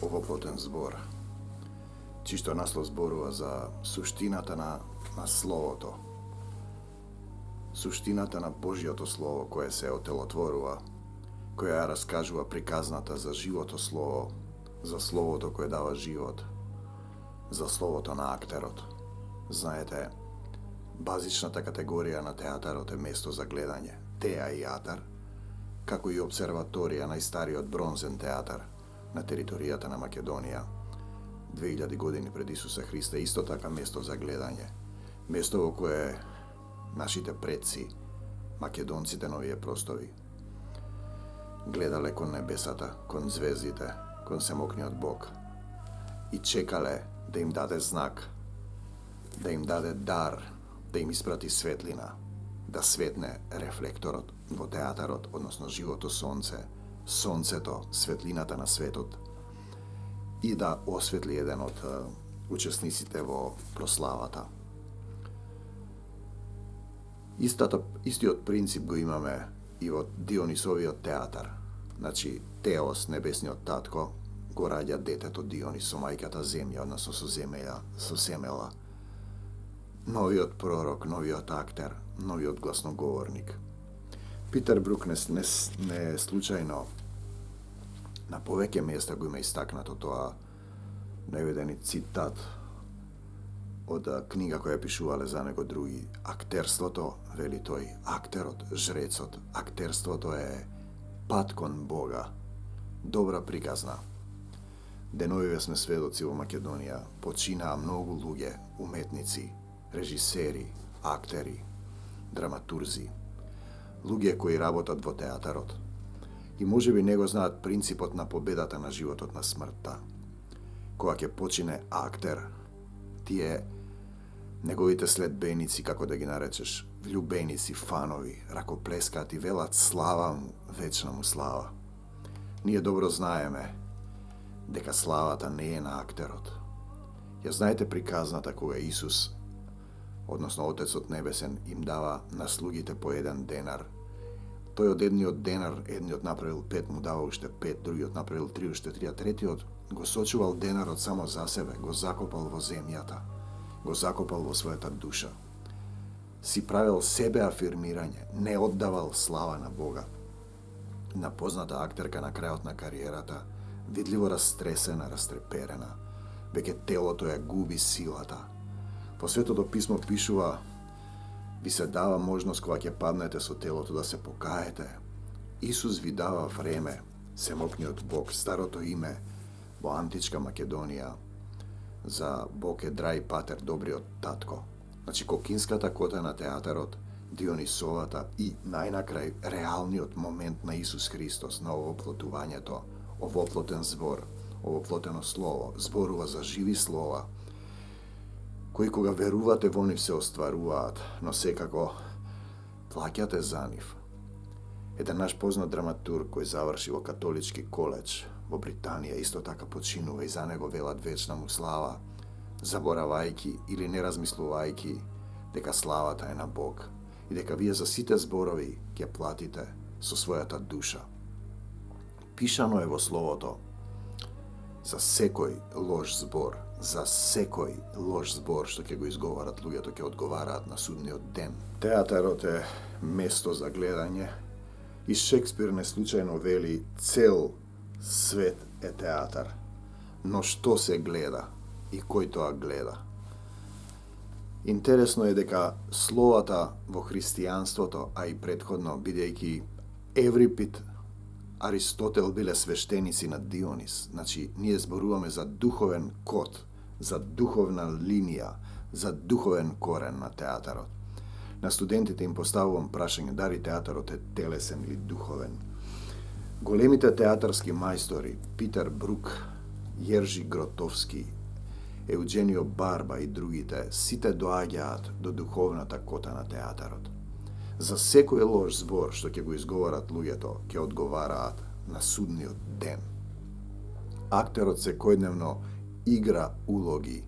овоплотен збор, чисто наслов зборува за суштината на Словото, суштината на Божјото Слово кое се отелотворува, кое ја раскажува приказната за живото Слово, за Словото кое дава живот, за Словото на актерот. Знаете, базичната категорија на театарот е место за гледање, теајатар, како и обсерваторија најстариот бронзен театар на територијата на Македонија, 2000 години пред Исуса Христа, исто така место за гледање, место во кое нашите предци, македонците на овие простови, гледале кон небесата, кон звездите, кон семокниот Бог и чекале да им даде знак, да им даде дар, да им испрати светлина, да светне рефлекторот во театарот, односно живото сонце, сонцето, светлината на светот, и да осветли еден од учесниците во прославата. Истиот принцип го имаме и во Дионисовиот театар. Значи, Теос, небесниот татко, го раѓа детето Дионис со мајката земја, односно со семела. Новиот пророк, новиот актер, новиот гласноговорник. Питер Брук не случајно на повеќе места го има истакнато тоа наведени цитат од книга која пишувале за него други. Актерството, вели тој, актерот, жрецот, актерството е пат кон Бога, добра приказна. Деновиве сме сведоци во Македонија, починаа многу луѓе, уметници, режисери, актери, драматурзи, луѓе кои работат во театарот и можеби не го знаат принципот на победата на животот на смртта. Кога ќе почине актер, тие неговите следбеници, како да ги наречеш, влюбеници, фанови, ракоплескаат и велат слава му, вечна му слава. Ние добро знаеме дека славата не е на актерот. Ја знаете приказната кога Исус, односно Отецот Небесен, им дава на слугите по 1 денар. Тој од едниот денар, едниот направил 5, му дава уште 5, другиот направил 3, уште 3, а третиот го сочувал денарот само за себе, го закопал во земјата, го закопал во својата душа. Си правил себе афирмирање, не оддавал слава на Бога. На позната актерка на крајот на кариерата, видливо растресена, растреперена, веќе телото ја губи силата. Во Светото писмо пишува: ви се дава можност кога ќе паднете со телото да се покаете. Исус ви дава време, семокниот Бог, старото име во античка Македонија за Бог е драј патер, добриот татко. Значи, кокинската кота на театарот, Дионисовата и најнакрај реалниот момент на Исус Христос, на овоплотувањето, овоплотен збор, овоплотено слово, зборува за живи слова, кои кога верувате во нив се остваруваат, но секако плаќате за нив. Еден наш познат драматург кој заврши во католички коледж во Британија исто така починува и за него велат вечна му слава, заборавајки или не размислувајки дека славата е на Бог и дека вие за сите зборови ќе платите со својата душа. Пишано е во Словото за секој лош збор, за секој лош збор што ќе го изговорат луѓето ќе одговараат на судниот ден. Театарот е место за гледање и Шекспир не случајно вели цел свет е театар. Но што се гледа и кој тоа гледа? Интересно е дека словата во христијанството, а и предходно, бидејќи Еврипид, Аристотел биле свештеници на Дионис, значи ние зборуваме за духовен код, за духовна линија, за духовен корен на театарот. На студентите им поставувам прашање дали театарот е телесен или духовен. Големите театарски мајстори Питер Брук, Јержи Гротовски, Еудженио Барба и другите сите доаѓаат до духовната кота на театарот. За секој лош збор што ќе го изговорат луѓето, ќе одговараат на судниот ден. Актерот секојдневно игра улоги,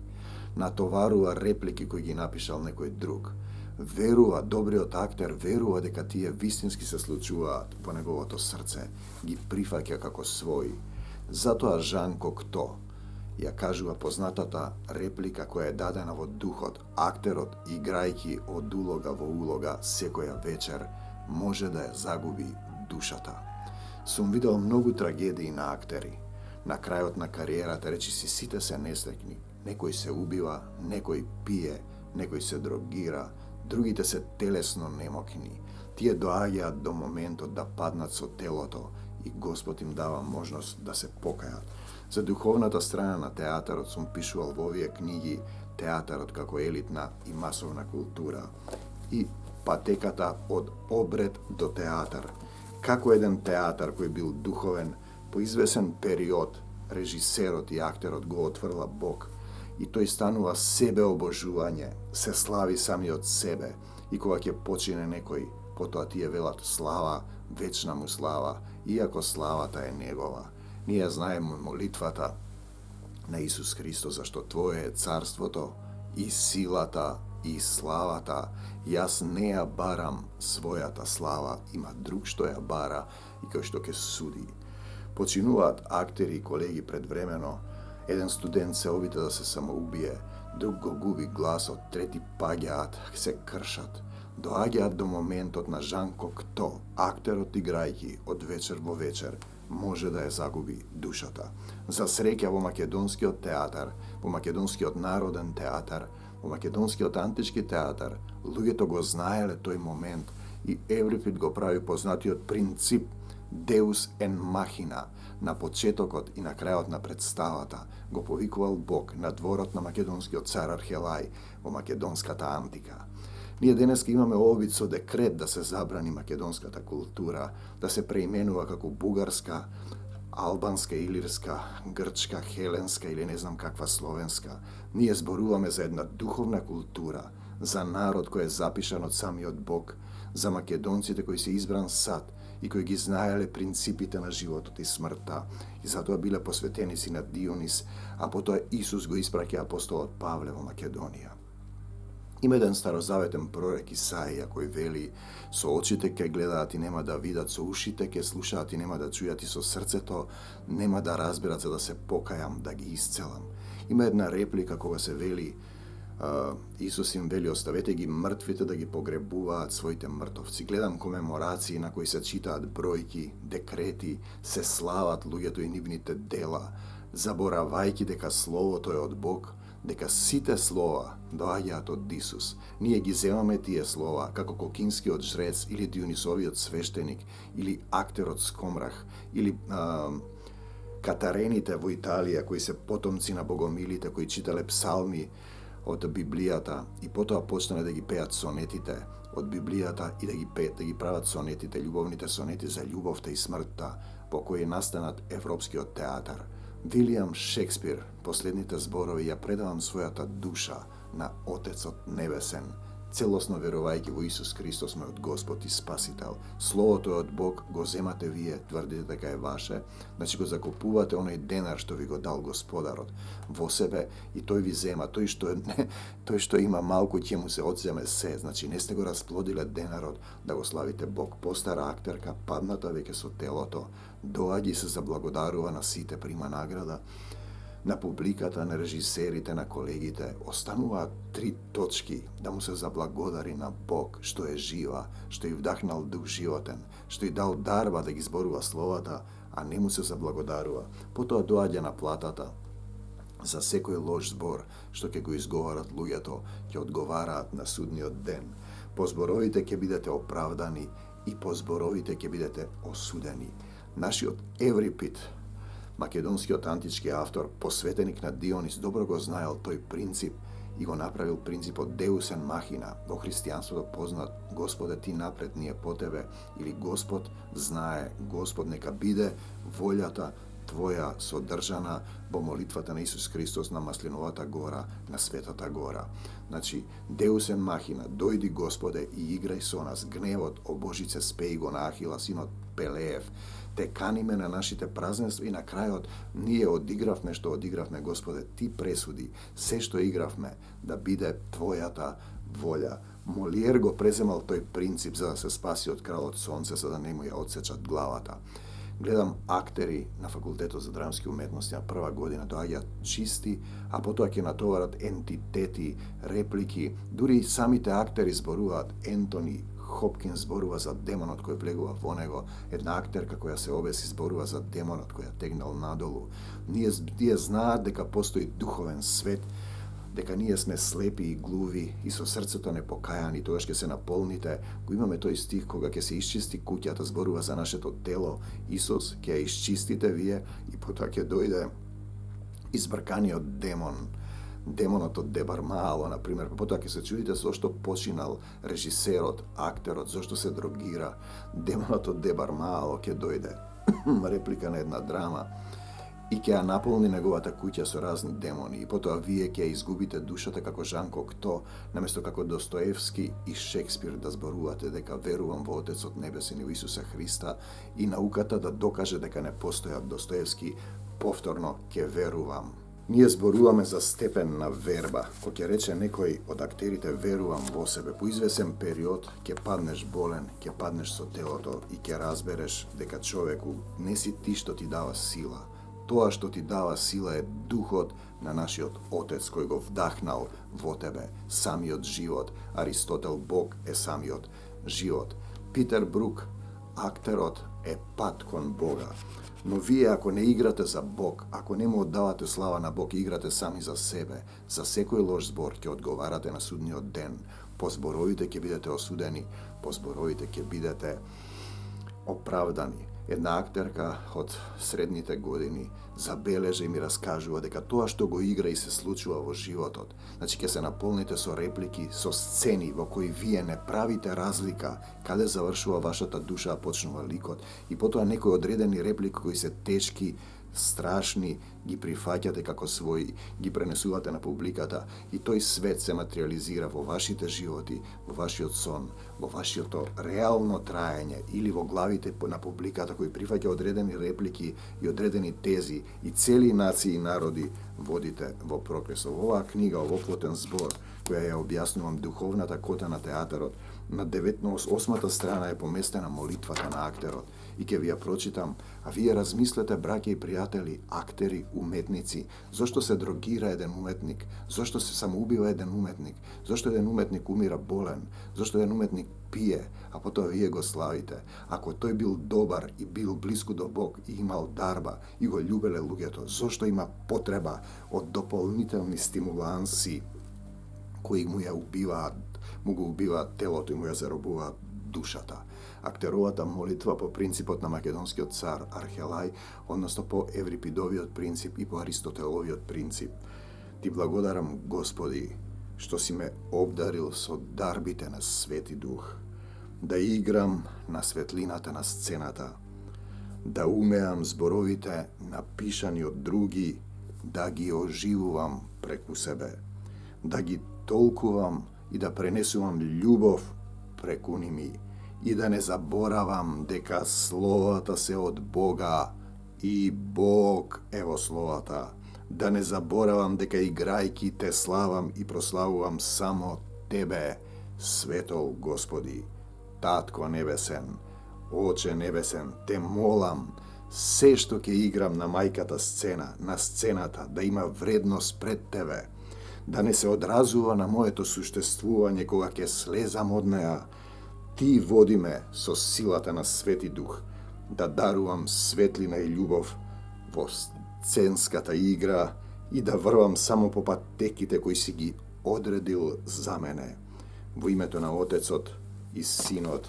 натоварува реплики кои ги напишал некој друг. Верува, добриот актер верува дека тие вистински се случуваат во неговото срце, ги прифаќа како своји. Затоа Жанко Кто ја кажува познатата реплика која е дадена во духот: актерот, играјќи од улога во улога секоја вечер, може да ја загуби душата. Сум видел многу трагедии на актери. На крајот на кариерата речиси сите се несреќни. Некој се убива, некој пие, некој се дрогира, другите се телесно немокни. Тие доаѓаат до моментот да паднат со телото и Господ им дава можност да се покајат. За духовната страна на театарот сум пишувал во овие книги Театарот како елитна и масовна култура и патеката од обред до театар. Како еден театар кој бил духовен, по извесен период режисерот и актерот го отврла Бог и тој станува себеобожување, се слави самиот себе и кога ќе почине некој, потоа тие велат слава, вечна му слава, иако славата е негова. Ние знаеме молитвата на Исус Христос, зашто Твое е царството и силата и славата. Јас не ја барам својата слава, има друг што ја бара и кој што ќе суди. Починуваат актери и колеги предвремено, еден студент се обита да се самоубие, друг го губи гласот, трети паѓаат, се кршат. Доаѓаат до моментот на Жанко Кто, актерот играјќи од вечер во вечер, може да ја загуби душата. За среќа во македонскиот театар, во македонскиот народен театар, во македонскиот антички театар, луѓето го знаеле тој момент и Еврипид го прави познатиот принцип Deus en machina. На почетокот и на крајот на представата го повикувал Бог на дворот на македонскиот цар Архелај во македонската антика. Ние денеска имаме обид со декрет да се забрани македонската култура, да се преименува како бугарска, албанска, илирска, грчка, хеленска или не знам каква словенска. Ние зборуваме за една духовна култура, за народ кој е запишан од самиот Бог, за македонците кои се избран сад и кои ги знаеле принципите на животот и смртта, и затоа биле посветени си на Дионис, а потоа Исус го испраќа апостолот Павле во Македонија. Има еден старозаветен пророк Исаија кој вели: со очите ќе гледаат и нема да видат, со ушите ќе слушаат и нема да чујат, и со срцето нема да разберат, за да се покајам, да ги исцелам. Има една реплика кога се вели, Исус им вели: оставете ги мртвите да ги погребуваат своите мртовци. Гледам комеморации на кои се читаат бројки, декрети, се слават луѓето и нивните дела, заборавајќи дека Словото е од Бог, дека сите слова доаѓаат од Исус. Ние ги земаме тие слова, како Кокинскиот жрец, или Дионисовиот свештеник, или актерот Скомрах, или катарените во Италија, кои се потомци на богомилите, кои читале псалми од Библијата и потоа почнале да ги пеат сонетите од Библијата и да ги прават сонетите, љубовните сонети за љубовта и смртта, по кои настанат европскиот театар. Вилијам Шекспир, последните зборови: ја предавам својата душа на Отецот Небесен, целосно верувајќи во Исус Христос, мојот Господ и Спасител. Словото е од Бог, го земате вие, тврдите дека е ваше, значи го закупувате оној денар што ви го дал Господарот во себе и тој ви зема, тој што има малку ќе му се одземе се, значи не сте го расплодиле денарот да го славите Бог. Постара актерка, падната веќе со телото, доаѓа и се заблагодарува на сите, прима награда, на публиката, на режисерите, на колегите. Остануваат 3 точки: да му се заблагодари на Бог што е жива, што ја вдахнал дух животен, што ја дал дарба да ги зборува словата, а не му се заблагодарува. Потоа доаѓа на платата. За секој лош збор што ќе го изговарат луѓето, ќе одговараат на судниот ден. По зборовите ќе бидете оправдани и по зборовите ќе бидете осудени. Нашиот Еврипид, македонскиот антички автор, посветеник на Дионис, добро го знаел тој принцип и го направил принципот Deus en machina. Во христијанството познат: Господе, ти напред, ние по тебе, или Господ знае, Господ нека биде волјата Твоја содржана во молитвата на Исус Христос на Маслиновата гора, на Светата гора. Значи, Deus en machina, дојди Господе и играј со нас. Гневот о Божице спеи го на Ахила, синот Пелеев. Те каниме на нашите празненства и на крајот ние одигравме што одигравме. Господе, ти пресуди се што игравме да биде Твојата волја. Молиер го преземал тој принцип за да се спаси од кралот Сонце, за да не му ја одсечат главата. Гледам актери на факултетот за драмски уметности на прва година доаѓаат чисти, а потоа ќе натоварат ентитети, реплики, дури и самите актери зборуваат. Ентони Хопкинс зборува за демонот кој влегува во него, една актерка која се обеси зборува за демонот кој ја тегнал надолу. Тие знаат дека постои духовен свет, дека ние сме слепи и глуви и со срцето непокајани, тогаш ќе се наполните. Го имаме тој стих кога ќе се исчисти куќата, зборува за нашето тело. Исус ќе ја исчистите вие и потоа ќе дојде избрканиот демон, демонот од Дебармаало, например, потоа ќе се чудите зошто починал режисерот, актерот, зошто се дрогира. Демонот од Дебармаало ќе дојде, реплика на една драма, и ќе ја наполни неговата куќа со разни демони. И потоа вие ќе ја изгубите душата како Жан Кокто, наместо како Достоевски и Шекспир да зборувате дека верувам во Отецот Небесен и во Исуса Христа, и науката да докаже дека не постојат Достоевски, повторно ќе верувам. Ние зборуваме за степен на верба. Кога ќе рече некој од актерите верувам во себе, по извесен период ќе паднеш болен, ќе паднеш со телото и ќе разбереш дека човеку не си ти што ти дава сила. Тоа што ти дава сила е духот на нашиот Отец кој го вдахнал во тебе, самиот живот. Аристотел, Бог е самиот живот. Питер Брук, актерот, е пат кон Бога. Но вие ако не играте за Бог, ако не му оддавате слава на Бог и играте сами за себе, за секој лош збор ќе одговарате на судниот ден. По зборовите ќе бидете осудени, по зборовите ќе бидете оправдани. Една актерка од средните години забележа и ми раскажува дека тоа што го игра и се случува во животот, значи ќе се наполните со реплики, со сцени во кои вие не правите разлика каде завршува вашата душа, а почнува ликот, и потоа некои одредени реплики кои се тешки, страшни, ги прифаќате како своји, ги пренесувате на публиката и тој свет се материализира во вашите животи, во вашиот сон, во вашето реално траење или во главите на публиката кои прифаќа одредени реплики и одредени тези и цели нации и народи водите во прогрес. Во оваа книга, овој плотен збор, која ја објаснувам духовната кота на театарот, на 98-та страна е поместена молитвата на актерот и ќе ви ја прочитам, а вие размислете, браќа и пријатели, актери, уметници, зошто се дрогира еден уметник, зошто се самоубива еден уметник, зошто еден уметник умира болен, зошто еден уметник пие, а потоа вие го славите. Ако тој бил добар и бил блиску до Бог и имал дарба и го љубеле луѓето, зошто има потреба од дополнителни стимуланси кои му ја убиваат, му го убиваат телото и му ја заробуваат душата. Актеровата молитва по принципот на македонскиот цар Архелај, односно по Еврипидовиот принцип и по Аристотеловиот принцип. Ти благодарам, Господи, што си ме обдарил со дарбите на Свети Дух, да играм на светлината на сцената, да умеам зборовите напишани од други, да ги оживувам преку себе, да ги толкувам и да пренесувам љубов преку ними и да не заборавам дека словата се од Бога и Бог е во словата. Да не заборавам дека играјки те славам и прославувам само Тебе, светол Господи. Татко небесен, Оче небесен, те молам, се што ќе играм на мајката сцена, на сцената, да има вредност пред Тебе, да не се одразува на моето суштествување кога ќе слезам од неа. Ти води ме со силата на Свети Дух, да дарувам светлина и љубов во сценската игра и да врвам само по патеките кои си ги одредил за мене. Во името на Отецот и Синот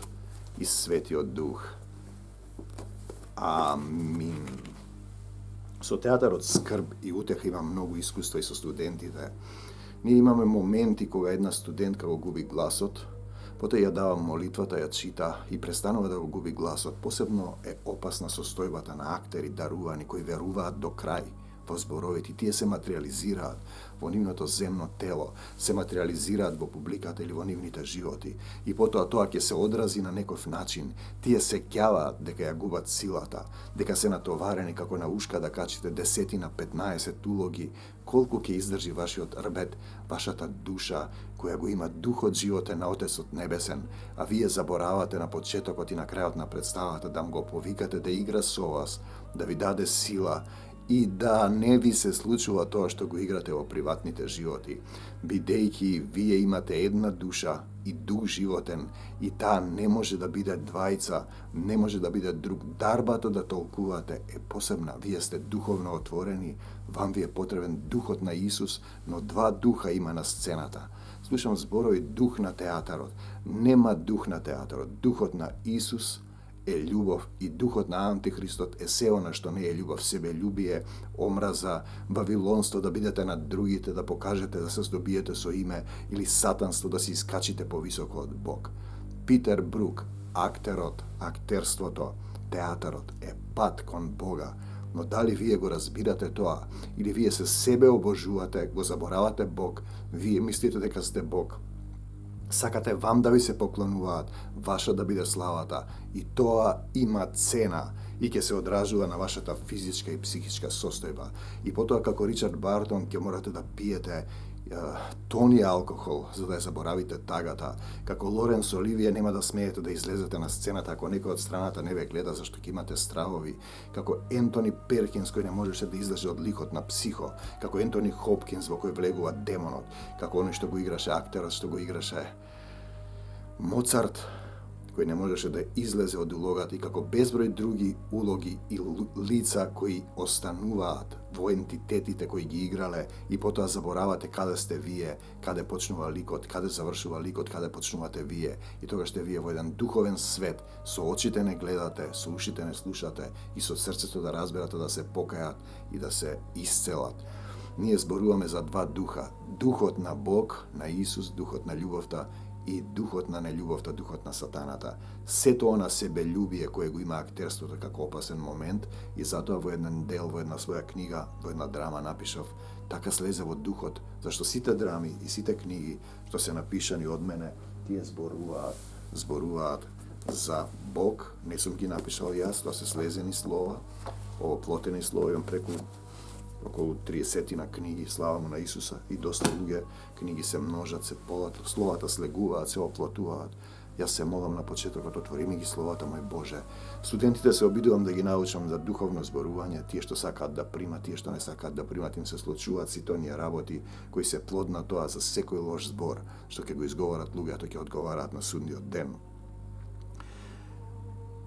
и Светиот Дух. Амин. Со театарот скрб и утеха имам многу искуства и со студентите. Ние имаме моменти кога една студентка го губи гласот, потоа ја дава молитвата, ја чита и престанува да го губи гласот. Посебно е опасна состојбата на актери дарувани кои веруваат до крај во зборовите. Тие се материализираат во нивното земно тело, се материализираат во публиката или во нивните животи. И потоа тоа ќе се одрази на некој начин. Тие се ќаваат дека ја губат силата, дека се натоварени како на ушка да качите 10 на 15 улоги. Колку ќе издржи вашиот рбет, вашата душа, која го има духот животен на Отецот Небесен, а вие заборавате на почетокот и на крајот на представата да го повикате да игра со вас, да ви даде сила и да не ви се случува тоа што го играте во приватните животи, бидејќи вие имате една душа и дух животен и таа не може да биде двајца, не може да биде друг. Дарбата да толкувате е посебна. Вие сте духовно отворени, вам ви е потребен духот на Исус, но два духа има на сцената. Слушам зборови дух на театарот. Нема дух на театарот. Духот на Исус е љубов и духот на Антихристот е се она што не е љубов, себелюбие, омраза, вавилонство, да бидете над другите, да покажете да се здобиете со име, или сатанство, да се искачите повисоко од Бог. Питер Брук, актерството, театарот е пат кон Бога, но дали вие го разбирате тоа, или вие се себе обожувате, го заборавате Бог, вие мислите дека сте Бог, сакате вам да ви се поклонуваат, ваша да биде славата, и тоа има цена и ќе се одражува на вашата физичка и психичка состојба. И потоа, како Ричард Бартон, ќе морате да пиете тони алкохол за да ја заборавите тагата. Како Лоренс Оливие нема да смеете да излезете на сцената ако некој од страната не ве гледа зашто ќе имате стравови. Како Ентони Перкинс кој не можеше да излезе од ликот на Психо. Како Ентони Хопкинс во кој влегува демонот. Како оној што го играше актерот, што го играше Моцарт, кој не можеше да излезе од улогата, и како безброј други улоги и лица кои остануваат во ентитетите кои ги играле и потоа заборавате каде сте вие, каде почнува ликот, каде завршува ликот, каде почнувате вие. И тогаш сте вие во еден духовен свет, со очите не гледате, со ушите не слушате и со срцето да разберате да се покајат и да се исцелат. Ние зборуваме за два духа, духот на Бог, на Исус, духот на љубовта, и духот на нељубовта, духот на сатаната. Сето она себелюбие кое го има актерството како опасен момент, и затоа во еден дел, во една своја книга, во една драма напишав, така слезе во духот, зашто сите драми и сите книги што се напишани од мене, тие зборуваат за Бог. Не сум ги напишал јас, тоа се слезени слова, оплотени слова, имам преку околу 30 на книги, слава му на Исуса, и доста луѓе, книги се множат, се полат, словата слегуваат, се оплотуваат. Јас се молам на почетокот, отвори ми ги словата, мој Боже. Студентите се обидувам да ги научам за духовно зборување, тие што сакаат да примат, тие што не сакаат да примат, им се случуваат сите оние работи кои се плод на тоа за секој лош збор, што ќе го изговорат луѓето, ќе одговараат на судниот ден.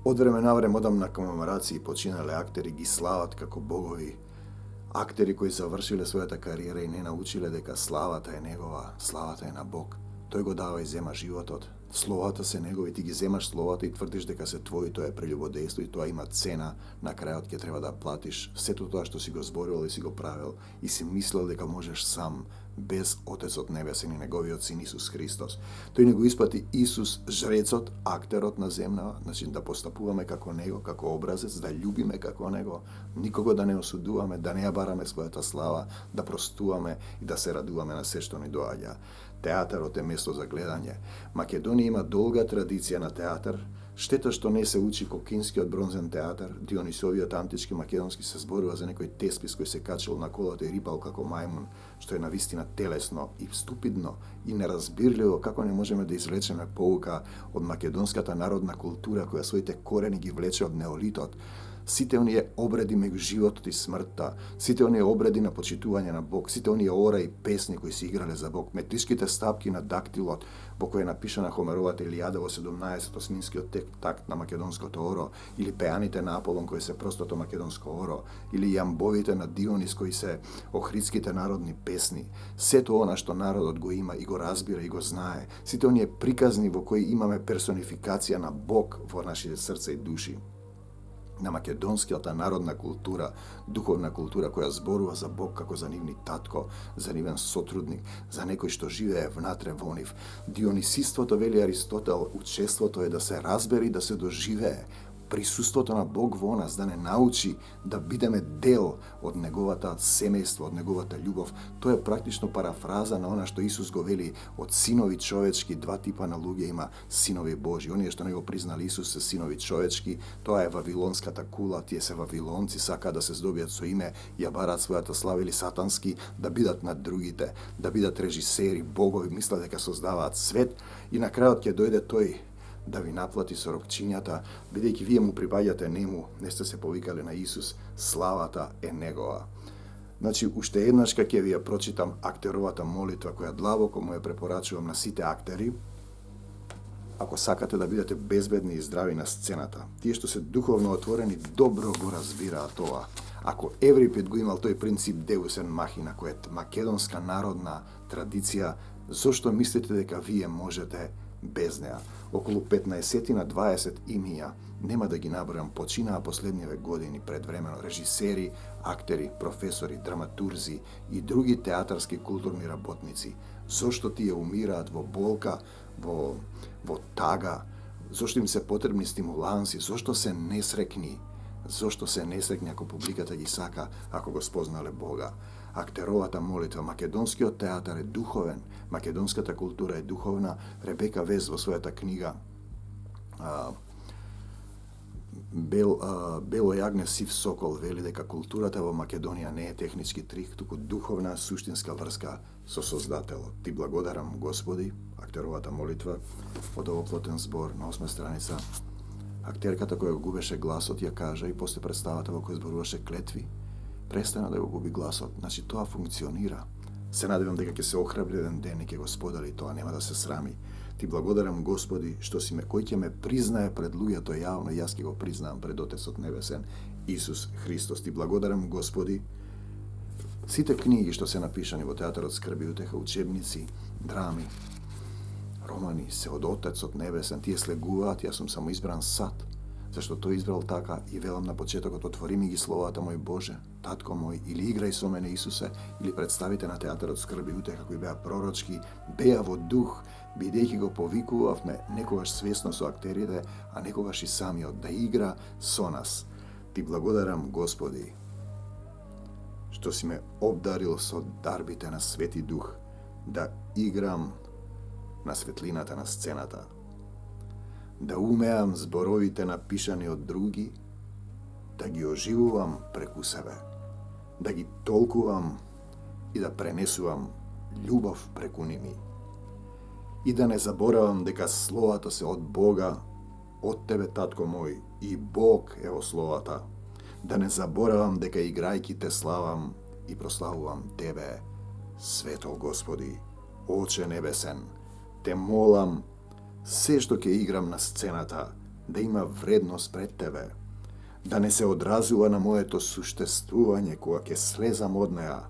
Од време на време одам на комеморации починале актери, ги слават како богови. Актери кои завршиле својата кариера и не научиле дека славата е негова, славата е на Бог. Тој го дава и зема животот. Словата се негови, ти ги земаш словата и тврдиш дека се твои, тоа е прелюбодејство и тоа има цена, на крајот ќе треба да платиш сето тоа што си го зборувал и си го правил и си мислел дека можеш сам, без Отецот Небесен и неговиот син Исус Христос. Тој не го исплати Исус, жрецот, актерот на земнава, значи да постапуваме како него, како образец, да љубиме како него, никого да не осудуваме, да не ја бараме својата слава, да простуваме и да се радуваме на се што ни доаѓа. Театарот е место за гледање. Македонија има долга традиција на театар. Штета што не се учи Кокинскиот бронзен театар, Дионисовиот антички македонски се зборува за некој теспис кој се качил на колото и рипал како мајмун, што е навистина телесно и ступидно и неразбирливо како не можеме да извлечеме поука од македонската народна култура која своите корени ги влече од неолитот. Сите оние обреди меѓу животот и смртта, сите оние обреди на почитување на Бог, сите оние ора и песни кои се играле за Бог, метришките стапки на дактилот, во кој е напишана Хомеровата Илијада во 17-осминскиот такт на македонското оро, или пеаните на Аполон кои се простото македонско оро, или јамбовите на Дионис кои се охридските народни песни. Сето она што народот го има и го разбира и го знае, сите оние приказни во кои имаме персонификација на Бог во нашите срца и души. На македонската народна култура, духовна култура која зборува за Бог како за нивни татко, за нивен сотрудник, за некој што живее внатре во нив. Дионисиството, вели Аристотел, учеството е да се разбери, да се доживее. присуството на Бог во нас, да не научи да бидеме дел од неговата семејство, од неговата љубов. Тоа е практично парафраза на она што Исус го вели: од синови човечки два типа на луѓе има синови Божи. Оние што не го признали Исус се синови човечки, тоа е вавилонската кула, тие се вавилонци, сакаат да се здобијат со име, ја бараат својата слава или сатански, да бидат над другите, да бидат режисери, богови, мислат дека создаваат свет и на крајот ќе дојде тој да ви наплати со рокчињата, бидејќи вие му припаѓате нему, не сте се повикале на Исус, славата е негова. Значи, уште еднаш ќе ви ја прочитам актеровата молитва, која длабоко му ја препорачувам на сите актери, ако сакате да бидете безбедни и здрави на сцената. Тие што се духовно отворени добро го разбираат тоа. Ако Еврипид го имал тој принцип Deus ex machina, кој е македонска народна традиција, зошто мислите дека вие можете без неа? Околу 15 на 20 имија, нема да ги набројам, починаа последниве години предвремено режисери, актери, професори, драматурзи и други театарски културни работници. Зошто тие умираат во болка, во тага? Зошто им се потребни стимуланси? Зошто се несрекни? Зошто се несрекни ако публиката ги сака, ако го спознале Бога? Актеровата молитва, македонскиот театар е духовен, македонската култура е духовна. Ребека Вес во својата книга Бело јагне, сив сокол вели дека културата во Македонија не е технички трик, туку духовна, суштинска врска со Создателот. Ти благодарам, Господи, актеровата молитва од овоплотен збор на 8 страница. Актерката која го губеше гласот ја кажа и после представата во која зборуваше клетви, престана да го губи гласот. Значи, тоа функционира. Се надевам дека ќе се охрабри еден ден и ќе го сподели тоа, нема да се срами. Ти благодарам, Господи, што си кој ќе ме признае пред луѓето јавно, јас ќе го признаам пред Отецот Небесен, Исус Христос. Ти благодарам, Господи, сите книги што се напишани во Театарот скрби и утеха, учебници, драми, романи, се од Отецот Небесен, тие слегуваат, јас сум само избран сад, зашто тој избрал така и велам на почетокот: отвори ми ги словата, мој Боже, татко мој, или играј со мене, Исусе, или представите на Театарот скрби и утеха, кои беа пророчки, беа во дух, бидејќи го повикувавме некогаш свесно со актерите, а некогаш и самиот да игра со нас. Ти благодарам, Господи, што си ме обдарил со дарбите на Свети Дух, да играм на светлината на сцената, да умеам зборовите напишани од други, да ги оживувам преку себе, да ги толкувам и да пренесувам љубов преку ними. И да не заборавам дека словата се од Бога, од Тебе, татко мој, и Бог е во словата. Да не заборавам дека играјки Те славам и прославувам Тебе, свето Господи, Оче Небесен. Те молам, се што ќе играм на сцената, да има вредност пред Тебе, да не се одразува на моето суштествување кога ќе слезам од неа.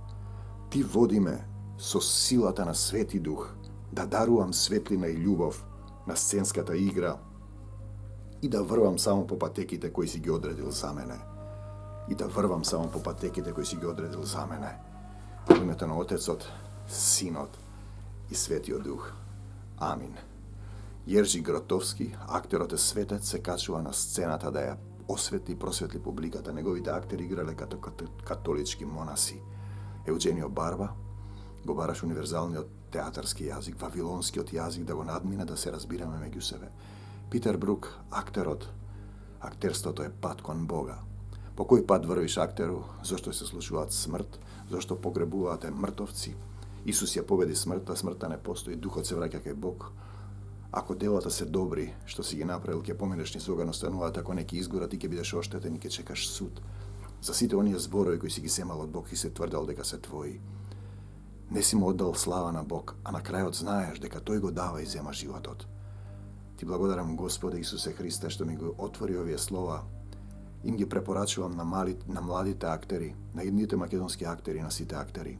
Ти води ме со силата на Свети Дух, да дарувам светлина и љубов на сценската игра и да врвам само по патеките кои си ги одредил за мене. И да врвам само по патеките кои си ги одредил за мене. Во името на Отецот, Синот и Светиот Дух. Амин. Јерџи Гротовски, актерот е светец, се качува на сцената да ја осветли и просветли публиката. Неговите актери играле като католички монаси. Еудженио Барба го бараш универзалниот театарски јазик, вавилонскиот јазик, да го надмине, да се разбираме меѓу себе. Питер Брук, актерот, актерството е пат кон Бога. По кој пат врвиш, актеру? Зошто се случуваат смрт? Зошто погребуваате мртовци? Исус ја победи смртта, смртта не постои, духот се враќа кај Бог. Ако делата се добри, што си ги направил, ќе поминеш низ оган, остануваат, ако не ќе изгорат, ти ќе бидеш оштетен и ќе чекаш суд. За сите оние зборови кои си ги земал од Бог и се тврдел дека се твои, не си му оддал слава на Бог, а на крајот знаеш дека Тој го дава и зема животот. Ти благодарам, Господе Исусе Христе, што ми го отвори овие слова. Им ги препорачувам на младите актери, на едните македонски актери, на сите актери,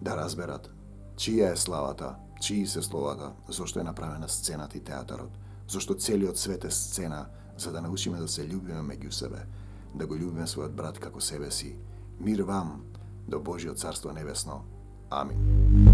да разберат чија е славата, чии се словата, зошто е направена сцената и театарот, зошто целиот свет е сцена, за да научиме да се љубиме меѓу себе, да го љубиме својот брат како себе си. Мир вам до Божиот Царство Небесно. Амин.